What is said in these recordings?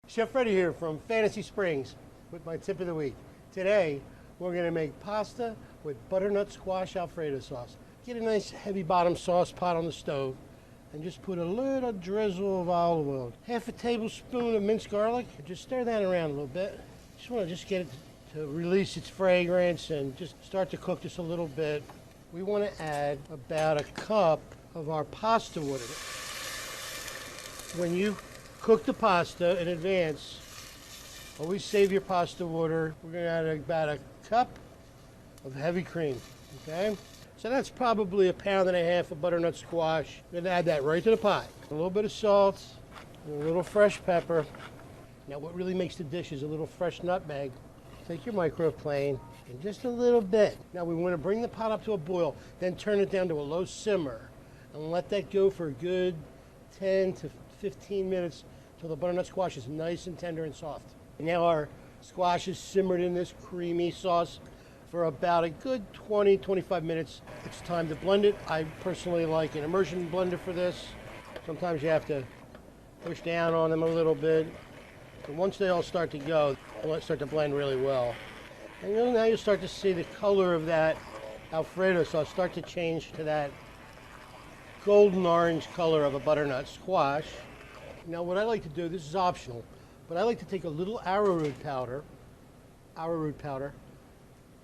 Chef Freddy here from Fantasy Springs with my tip of the week. Today, we're going to make pasta with butternut squash alfredo sauce. Get a nice heavy bottom sauce pot on the stove and just put a little drizzle of olive oil. Half a tablespoon of minced garlic. Just stir that around a little bit. Just want to get it to release its fragrance and just start to cook just a little bit. We want to add about a cup of our pasta water. When you cook the pasta in advance, always save your pasta water. We're going to add about a cup of heavy cream, okay? So that's probably 1.5 pounds of butternut squash. We're going to add that right to the pot. A little bit of salt, and a little fresh pepper. Now what really makes the dish is a little fresh nutmeg. Take your microplane and just a little bit. Now we want to bring the pot up to a boil, then turn it down to a low simmer and let that go for a good 10 to 15 minutes till the butternut squash is nice and tender and soft. And now our squash is simmered in this creamy sauce for about a good 20-25 minutes. It's time to blend it. I personally like an immersion blender for this. Sometimes you have to push down on them a little bit. And once they all start to go, they'll start to blend really well. And now you'll start to see the color of that alfredo sauce start to change to that golden orange color of a butternut squash. Now what I like to do, this is optional, but I like to take a little arrowroot powder.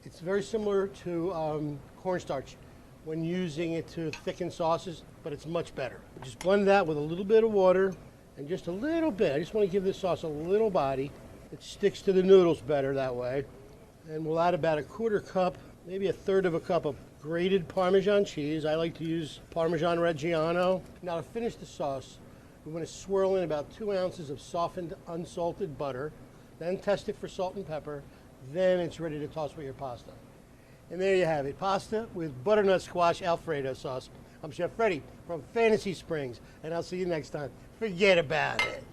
It's very similar to cornstarch when using it to thicken sauces, but it's much better. Just blend that with a little bit of water and just a little bit. I just want to give this sauce a little body. It sticks to the noodles better that way. And we'll add about a 1/4 cup, maybe 1/3 cup of grated Parmesan cheese. I like to use Parmesan Reggiano. Now to finish the sauce, we want to swirl in about 2 ounces of softened, unsalted butter, then test it for salt and pepper. Then it's ready to toss with your pasta. And there you have it, pasta with butternut squash Alfredo sauce. I'm Chef Freddy from Fantasy Springs, and I'll see you next time. Forget about it.